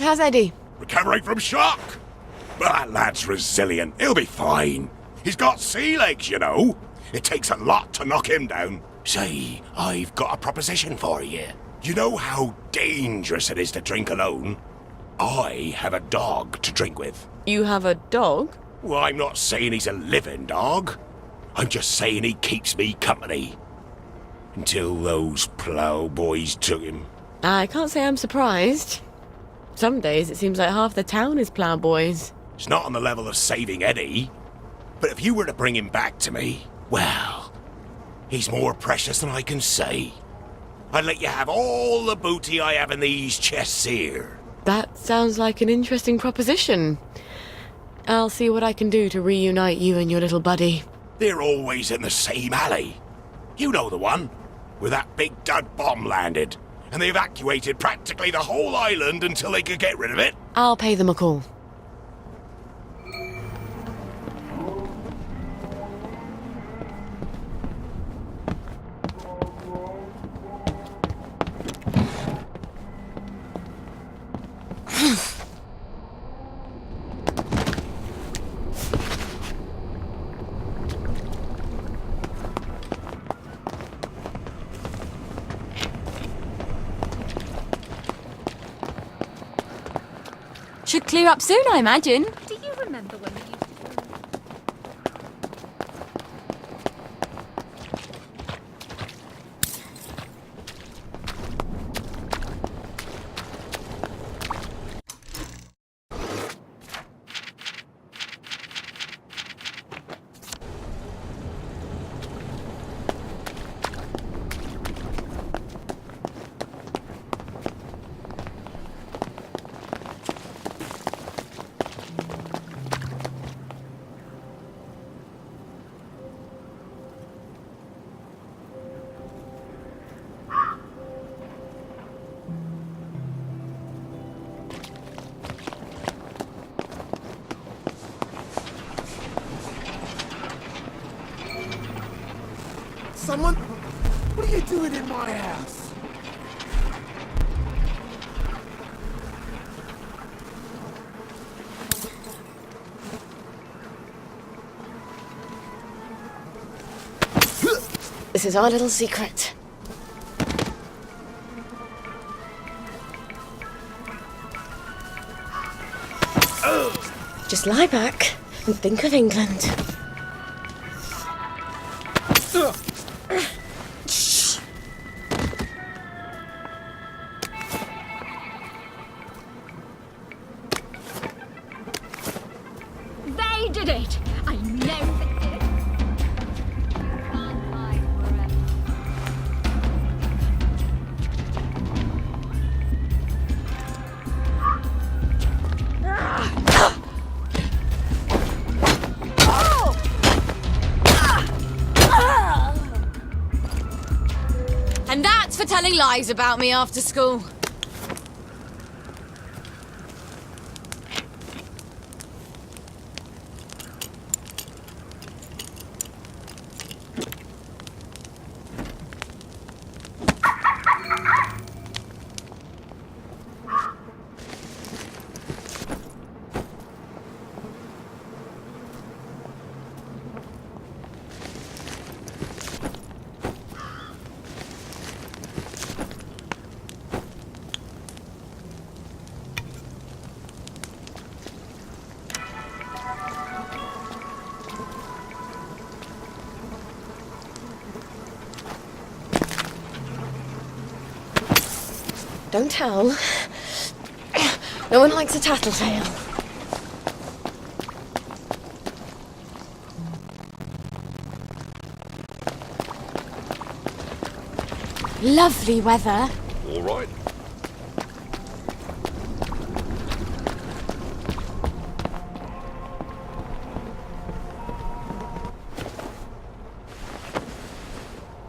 How's Eddie? Recovering from shock. But that lad's resilient. He'll be fine. He's got sea legs, you know. It takes a lot to knock him down. Say, I've got a proposition for you. You know how dangerous it is to drink alone? I have a dog to drink with. You have a dog? Well, I'm not saying he's a living dog. I'm just saying he keeps me company. Until those ploughboys took him. I can't say I'm surprised. Some days it seems like half the town is ploughboys. It's not on the level of saving Eddie. But if you were to bring him back to me, well, he's more precious than I can say. I'd let you have all the booty I have in these chests here. That sounds like an interesting proposition. I'll see what I can do to reunite you and your little buddy. They're always in the same alley. You know the one, where that big dud bomb landed, and they evacuated practically the whole island until they could get rid of it. I'll pay them a call. Should clear up soon, I imagine. Do you remember when we used to... Someone? What are you doing in my house? This is our little secret. Just lie back and think of England. They did it! I know they did. Can't hide forever. And that's for telling lies about me after school. Don't tell. No one likes a tattletale. Lovely weather. All right.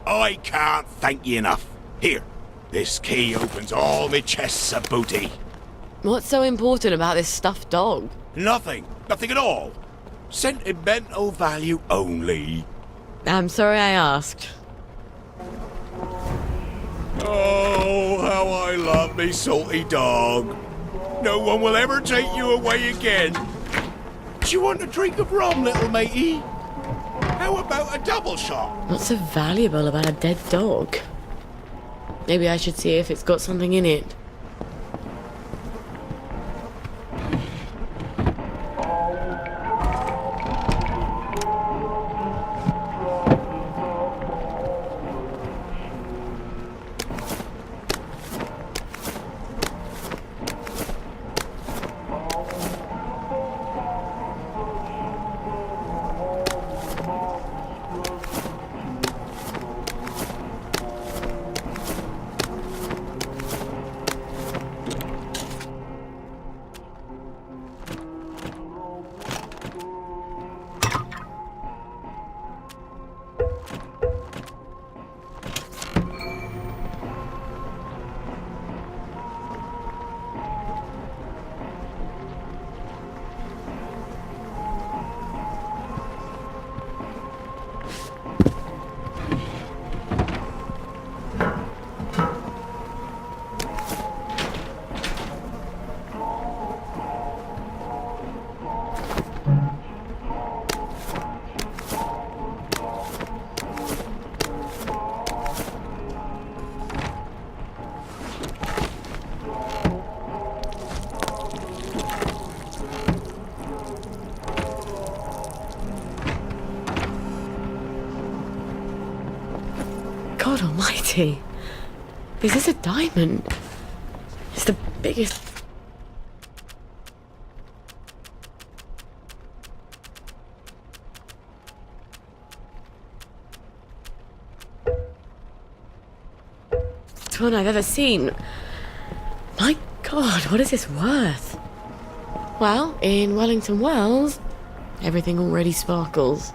I can't thank you enough. Here, this key opens all my chests of booty. What's so important about this stuffed dog? Nothing. Nothing at all. Sentimental value only. I'm sorry I asked. Oh, how I love me salty dog. No one will ever take you away again. Do you want a drink of rum, little matey? How about a double shot? What's so valuable about a dead dog? Maybe I should see if it's got something in it. God almighty. Is this a diamond? It's the biggest... one I've ever seen. My God, what is this worth? Well, in Wellington Wells, everything already sparkles.